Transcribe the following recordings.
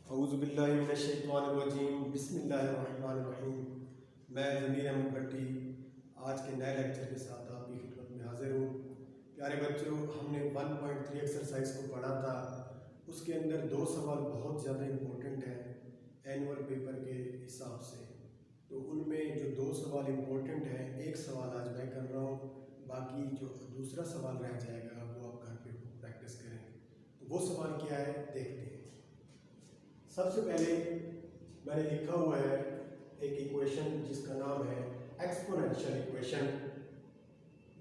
औज़ुबिल्लाहिमिनश्शैतानिर्रजीम बिस्मिल्लाहिर्रहमानिर्रहीम। मैं ज़मीर अहमद भट्टी आज के नए लेक्चर के साथ आपकी खिदमत में हाज़िर हूँ। प्यारे बच्चों, हमने 1.3 एक्सरसाइज को पढ़ा था। उसके अंदर दो सवाल बहुत ज़्यादा इम्पोर्टेंट हैं एनुअल पेपर के हिसाब से। तो उनमें जो दो सवाल इम्पोर्टेंट हैं, एक सवाल आज मैं कर रहा हूँ, बाकी जो दूसरा सवाल रह जाएगा वो आप घर पे प्रैक्टिस करेंगे। तो वो सवाल क्या है, देखते हैं। सबसे पहले मैंने लिखा हुआ है एक इक्वेशन जिसका नाम है एक्सपोनेंशियल इक्वेशन।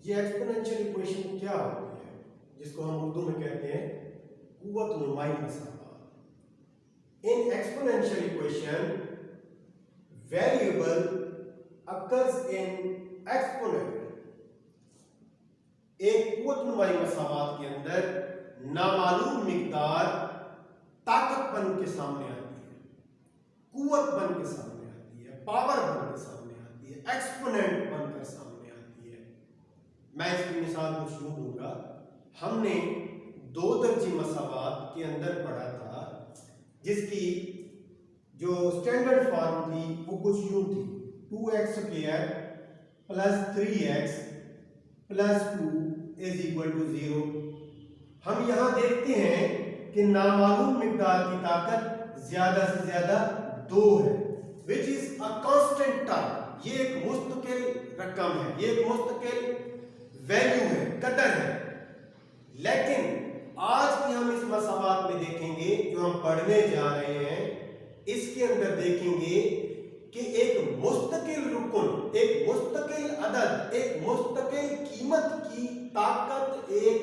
ये एक्सपोनेंशियल इक्वेशन क्या होती है, जिसको हम उर्दू में कहते हैं कुव्वत नुमाई मसाबात। In exponential equation variable occurs in exponent. एक कुव्वत नुमाई मसाबात के अंदर नामालूम मिकदार ताकत बन के सामने आती है, कुव्वत बन के सामने आती है, पावर बन के सामने आती है, एक्सपोनेंट बनकर सामने आती है। मैं इसकी मिसाल कुछ यूं दूंगा। हमने दो दर्जी मसावात के अंदर पढ़ा था, जिसकी जो स्टैंडर्ड फॉर्म थी वो कुछ यूं थी, 2x² plus 3x plus 2 is equal to 0। हम यहां देखते हैं कि नामालूम मिकदार की ताकत ज्यादा से ज्यादा 2 है, which is a constant term. ये एक मुस्तकिल रकम है, ये एक मुस्तकिल वैल्यू है, कदर है। लेकिन आज भी हम इस मसावात में देखेंगे, जो हम पढ़ने जा रहे हैं, इसके अंदर देखेंगे कि एक मुस्तकिल रुकन, एक मुस्तकिल अदद, एक मुस्तकिल कीमत की ताकत एक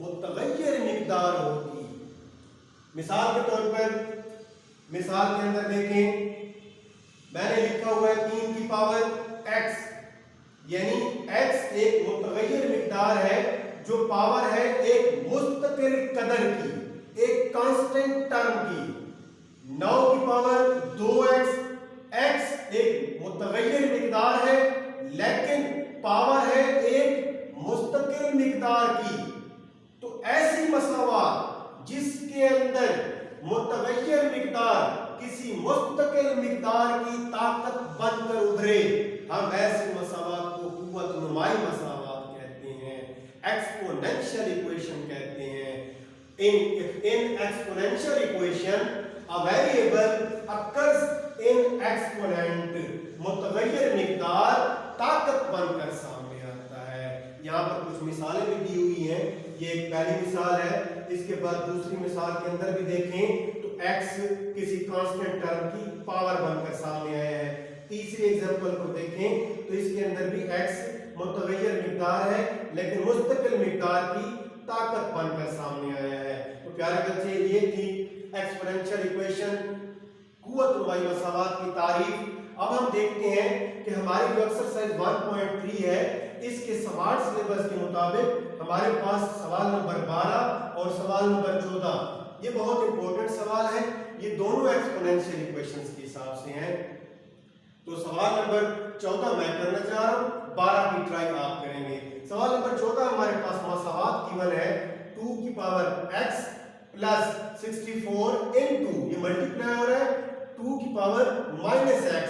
मुतगय्यर मिकदार होगी। मिसाल के तौर पर, मिसाल के अंदर देखें, मैंने लिखा हुआ है 3 की पावर x, यानी x एक मुतगय्यर मिकदार है जो पावर है एक मुस्तकिल कदर की, एक कांस्टेंट टर्म की। 9 की पावर 2x, x एक मुतगय्यर मिकदार है लेकिन पावर है एक मुस्तकिल मिकदार की। तो ऐसी मसावात जिसके अंदर मुतगय्यर मिकदार किसी मुस्तकिल मिकदार की ताकत बनकर उभरे, हम ऐसी मसावात को कुव्वत नुमाई मसावात कहते हैं, एक्सपोनेंशियल इक्वेशन कहते हैं। In exponential equation a variable occurs in exponent. मुतगय्यर मिकदार ताकत बनकर सामने आता है। यहाँ पर कुछ मिसालें भी दी हुई हैं। ये एक पहली मिसाल है। इसके बाद दूसरी मिसाल के अंदर भी देखें तो x किसी कांस्टेंट टर्म की पावर बनकर सामने आया है। तीसरी एग्जांपल को देखें तो इसके अंदर भी x मुतगय्यर मिकदार है लेकिन मुस्तकिल मिकदार की ताकत बनकर सामने आया है। तो प्यारे बच्चे, ये थी एक्सपोनेंशियल इक्वेशन, कुव्वत नुमाई मसावात की तारीफ। अब हम देखते हैं कि हमारी जो एक्सरसाइज 1.3 है, इसके स्मार्ट सिलेबस के मुताबिक हमारे पास सवाल नंबर 12 और सवाल नंबर 14, ये बहुत इंपॉर्टेंट सवाल है। ये दोनों एक्सपोनेंशियल इक्वेशंस के हिसाब से हैं। तो सवाल नंबर 14 मैं करना चाह रहा हूं, 12 की ट्राई आप करेंगे। सवाल नंबर 14 हमारे पास मसावात गिवन है 2 की पावर x प्लस 64 इनटू, ये मल्टीप्लाई हो रहा है, 2 की power -x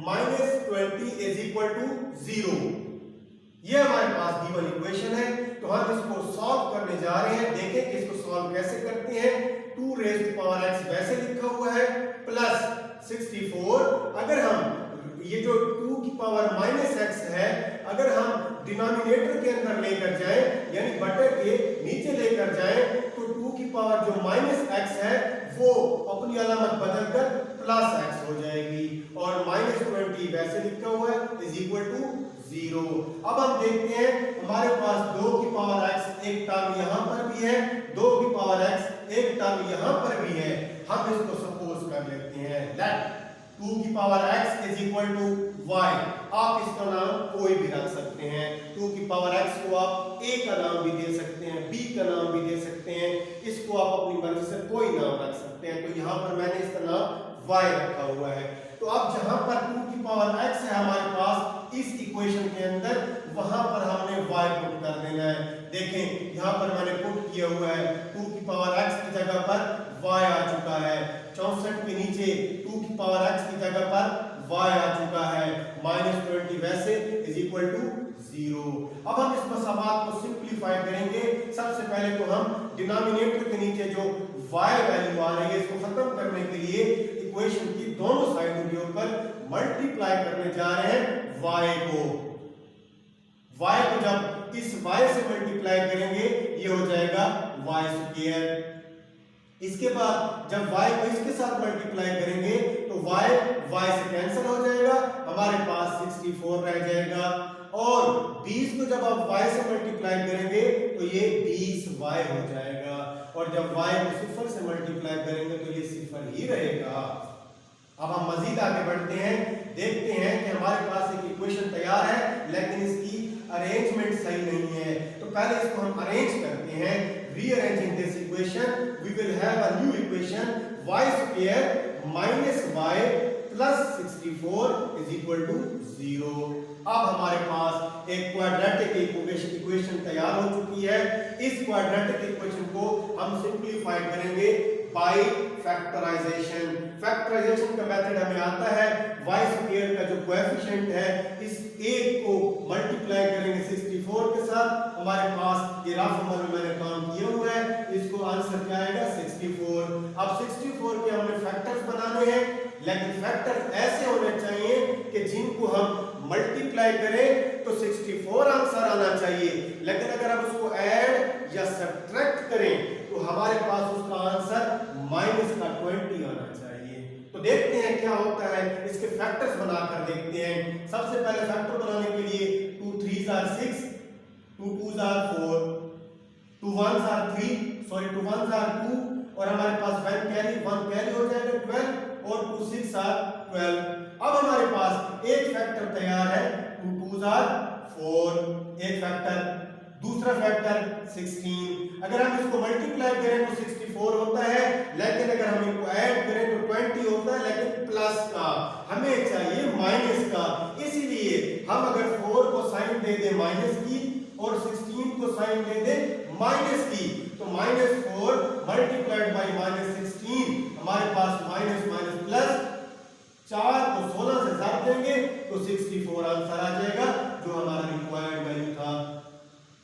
minus 20 is equal to 0। ये हमारे पास गिवन इक्वेशन है। तो हम इसको सॉल्व करने जा रहे हैं। देखें कि इसको सॉल्व कैसे करते हैं। 2 रेज़ टू पावर x वैसे लिखा हुआ है प्लस 64। अगर हम ये जो 2 की पावर -x है, अगर हम डिनोमिनेटर के अंदर लेकर जाएं, यानी बटे के नीचे लेकर जाएं, तो 2 की पावर जो -x है वो अपनी अलामत बदलकर +x हो जाएगी और -20 वैसे लिखा हुआ है इज इक्वल टू 0। अब हम देखते हैं, हमारे पास 2 की पावर x एक टर्म यहां पर भी है, 2 की पावर x एक टर्म यहां पर भी है। हम इसको सपोज कर लेते हैं, लेट 2 की power x is equal to y। आप इसका नाम कोई भी रख सकते हैं। 2 की पावर x को आप a का नाम भी दे सकते हैं, b का नाम भी दे सकते हैं, इसको आप अपनी मर्जी से कोई नाम रख सकते हैं। तो यहाँ पर मैंने इसका नाम y रखा हुआ है। तो अब जहां पर 2 की पावर x है हमारे पास इस इक्वेशन के अंदर, वहां पर हमने y पुट कर देना है। देखें यहाँ पर मैंने पुट किया हुआ है 2 की पावर x की जगह पर y आ चुका है। 64 के नीचे 2 की पावर x की जगह पर y आ चुका है। -20 वैसे इज इक्वल टू 0। अब हम इस मसाबात को सिंप्लीफाई करेंगे। सबसे पहले तो हम डिनोमिनेटर के नीचे जो y वैल्यू आ रही है इसको खत्म करने के लिए इक्वेशन की दोनों साइडों के ऊपर मल्टीप्लाई करने जा रहे हैं y को। जब इस y से मल्टीप्लाई करेंगे ये हो जाएगा y स्क्वायर। इसके बाद जब y को इसके साथ मल्टीप्लाई करेंगे तो y से कैंसिल हो जाएगा, हमारे पास 64 रह जाएगा। और 20 को जब आप y से मल्टीप्लाई करेंगे तो ये 20y हो जाएगा। और जब y को 0 से मल्टीप्लाई करेंगे तो ये 0 ही रहेगा। अब हम मजीद आगे बढ़ते हैं, देखते हैं कि हमारे पास एक इक्वेशन तैयार है लेकिन इसकी अरेंजमेंट सही नहीं है। तो पहले इसको हम अरेंज करते हैं। Rearranging this equation we will have a new equation y square minus y plus 64 is equal to 0। अब हमारे पास एक क्वाड्रेटिक इक्वेशन तैयार हो चुकी है। इस क्वाड्रेटिक इक्वेशन को हम सिंप्लीफाई करेंगे बाय फैक्टराइजेशन। फैक्टराइजेशन का मेथड हमें आता है, y स्क्वायर का जो कोएफिशिएंट है इस एक को मल्टीप्लाई करेंगे 64 के साथ। हमारे पास ये रफ अमल में मैंने काम किया हुआ है, इसको आंसर क्या आएगा 64। अब 64 के हमने फैक्टर्स बनाने हैं, लेकिन फैक्टर्स ऐसे होने चाहिए कि जिनको हम मल्टीप्लाई करें तो 64 आंसर आना चाहिए, लेकिन अगर हम उसको ऐड या सब्ट्रैक्ट करें तो हमारे पास उसका आंसर -20 आना चाहिए। तो देखते हैं क्या होता है, इसके फैक्टर्स बनाकर देखते हैं। सबसे पहले फैक्टर बनाने के लिए 2 3s are 6, 2 2s are 4, 2 1s are 3, 2 1s are 2 और हमारे पास 1 कैरी हो जाएगा 12 और 2 6 are 12। अब हमारे पास एक फैक्टर तैयार है 2 2s are 4, एक फैक्टर। दूसरा फैक्टर 16। अगर हम इसको मल्टीप्लाई करें तो 64 होता है, लेकिन अगर हम इनको ऐड करें तो 20 होता है, लेकिन प्लस का हमें चाहिए माइनस का। इसीलिए हम अगर 4 को साइन दे दें माइनस की और 16 को साइन दे दें माइनस की तो -4 मल्टीप्लाइड बाय -16 हमारे पास माइनस माइनस प्लस 4 को 16 से ज़ाब देंगे तो 64 आंसर आ जाएगा जो हमारा रिक्वायर्ड वैल्यू था।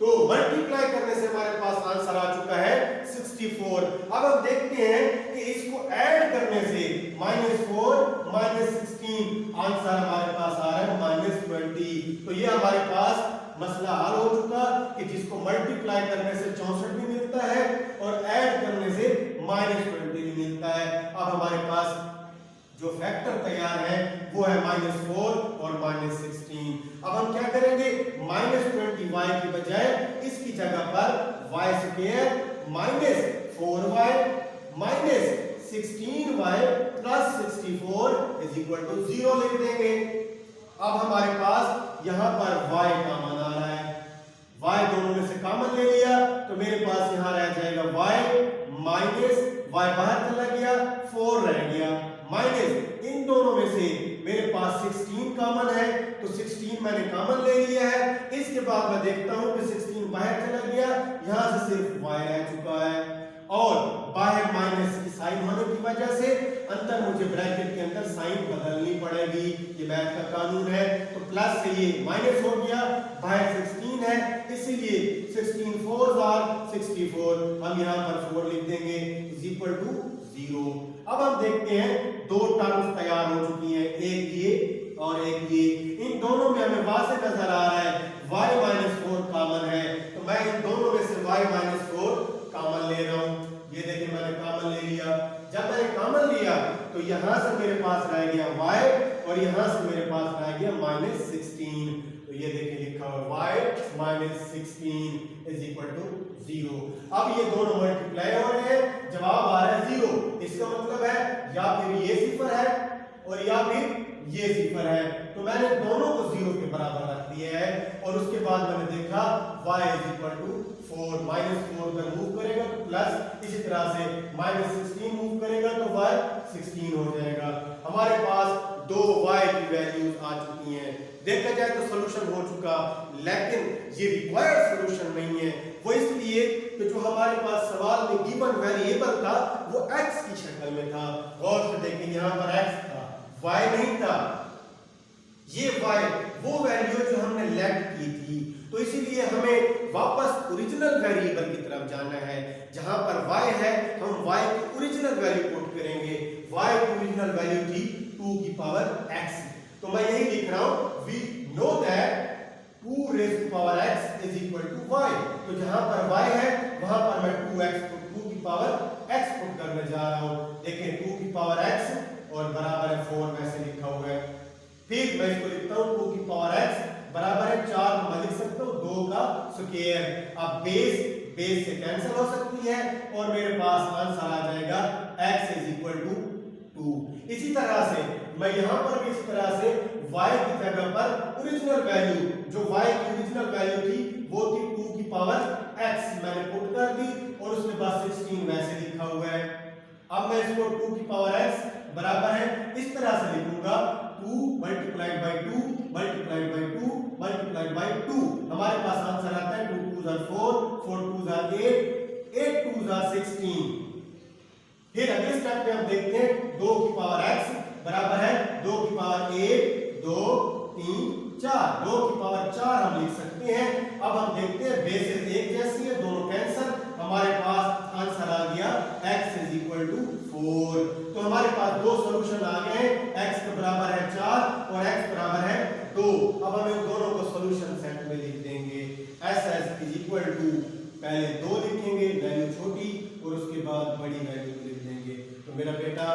तो मल्टीप्लाई करने से हमारे पास आंसर आ चुका है 64। अब हम देखते हैं कि इसको ऐड करने से -4 -16 आंसर हमारे पास आ रहा है -20। तो ये हमारे पास मसला हल हो चुका कि जिसको मल्टीप्लाई करने से 64 भी मिलता है और ऐड करने से -20 भी मिलता है। अब हमारे पास जो फैक्टर तैयार है वो है -4 और -16। अब हम क्या करेंगे, -20y की बजाय इसकी जगह पर y square -4y -16y plus 64 is equal to 0 लिख देंगे। अब हमारे पास यहां पर y कॉमन आ रहा है, y दोनों में से कॉमन ले लिया तो मेरे पास यहां रह जाएगा y माइनस y बाहर चला गया 4 रह गया माइनस इन दोनों में से मेरे पास 16 कॉमन है तो 16 मैंने कॉमन ले लिया है। इसके बाद मैं देखता हूं कि 16 बाहर चला गया, यहां से सिर्फ y रह चुका है और बाहर माइनस की साइन होने की वजह से अंदर मुझे ब्रैकेट के अंदर साइन बदलनी पड़ेगी, ये मैथ का कानून है। तो प्लस से ये माइनस हो गया, बाहर 16 है इसीलिए 16 4s are 64, हम यहां पर 4 लिख देंगे इज इक्वल टू 0। अब हम देखते हैं दो टर्म्स तैयार हो चुकी हैं, एक ये और एक ये। इन दोनों में हमें वाज़ेह नजर आ रहा है y-4 कॉमन है, तो मैं इन दोनों में से y-4 कॉमन ले रहा हूं। ये देखिए मैंने कॉमन ले लिया। जब मैंने कॉमन लिया तो यहां से मेरे पास रह गया y और यहां से मेरे पास रह गया -16। तो ये देखिए लिखा हुआ y -16 इज इक्वल टू 0। अब ये दोनों मल्टीप्लाई हो रहे हैं, जवाब आ रहा है 0। इसका मतलब है या फिर ये 0 है और या फिर ये 0 है। तो मैंने दोनों को 0 के बराबर रख दिया है और उसके बाद मैंने देखा y इज इक्वल टू 4, -4 अगर मूव करेगा तो प्लस, इसी तरह से -16 मूव करेगा तो y 16 हो जाएगा। हमारे पास दो y की वैल्यूज आ चुकी हैं। देखा जाए तो सॉल्यूशन हो चुका, लेकिन ये रिक्वायर्ड सॉल्यूशन नहीं है। वो इसलिए कि जो हमारे पास सवाल में गिवन वेरिएबल था वो x की शक्ल में था। गौर से देखें, यहाँ पर x था, y नहीं था। ये y वो वैल्यू जो हमने लेट की थी, तो इसीलिए हमें वापस ओरिजिनल वेरिएबल की तरफ जाना है। जहां पर y है हम y की ओरिजिनल वैल्यू पुट करेंगे। y की ओरिजिनल वैल्यू थी 2 की पावर x। तो मैं यही लिख रहा हूं, we know that 2 raise to power x is equal to y। तो जहां पर y है वहां पर मैं 2x को 2 की पावर x पुट करने जा रहा हूं। देखें 2 की पावर x और बराबर है 4, वैसे लिखा हुआ है। फिर मैं इसको लिखता हूं 2 की पावर x बराबर है 4, मैं लिख सकता हूं 2 का स्क्वायर। अब बेस से कैंसिल हो सकती है और मेरे पास आंसर आ जाएगा x इज इक्वल टू 2। इसी तरह से मैं यहां पर भी इस तरह से y की जगह पर ओरिजिनल वैल्यू, जो y की ओरिजिनल वैल्यू थी वो थी 2 की पावर x, मैंने पुट कर दी और उसके बाद 16 वैसे लिखा हुआ है। अब मैं इसको 2 की पावर x बराबर है इस तरह से लिखूंगा, 2 multiplied by 2 multiplied by 2 multiplied by 2। हमारे पास आंसर आता है 2 2 are 4, 4 2 are 8, 8 2 are 16। फिर अगले स्टेप में हम देखते हैं 2 की पावर x बराबर है 2 की पावर 1 2 3 4, 2 की पावर 4 हम लिख सकते हैं। अब हम देखते हैं बेसेस एक जैसी है, दोनों कैंसिल, हमारे पास आंसर आ गया x इज इक्वल टू 4। तो हमारे पास दो सॉल्यूशन आ गए हैं, x के बराबर है 4 और x बराबर है 2। अब हम इन दोनों को सॉल्यूशन सेट में लिख देंगे। s इज इक्वल टू, पहले 2 लिखेंगे वैल्यू छोटी और उसके बाद बड़ी वैल्यू लिख देंगे। तो मेरा बेटा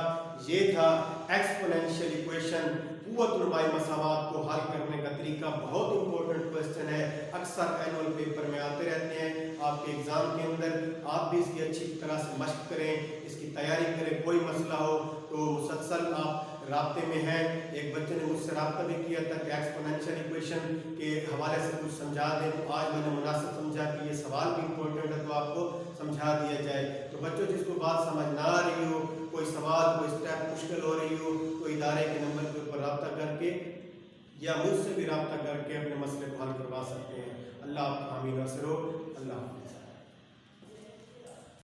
ये था एक्सपोनेंशियल इक्वेशन, कुव्वत-उल-माई मसावात को हल करने का तरीका। बहुत इंपॉर्टेंट क्वेश्चन है, अक्सर एनुअल पेपर में आते रहते हैं आपके एग्जाम के अंदर। आप भी इसकी अच्छी तरह से मशक करें, इसकी तैयारी करें। कोई मसला हो तो मुसलसल आप राब्ते में हैं। एक बच्चे ने मुझसे राब्ता भी किया था कि एक्सपोनेंशियल इक्वेशन के हवाले से कुछ समझा दें, तो आज मैंने मुनासिब समझा कि ये सवाल भी इंपॉर्टेंट है तो आपको समझा दिया जाए। तो बच्चों जिसको बात समझ ना आ रही हो, कोई सवाल कोई स्टेप मुश्किल हो रही हो, तो इदारे के नंबर के ऊपर राब्ता करके या मुझसे भी राब्ता करके अपने मसले को हल करवा सकते हैं। अल्लाह आपको आमीन। अल्लाह।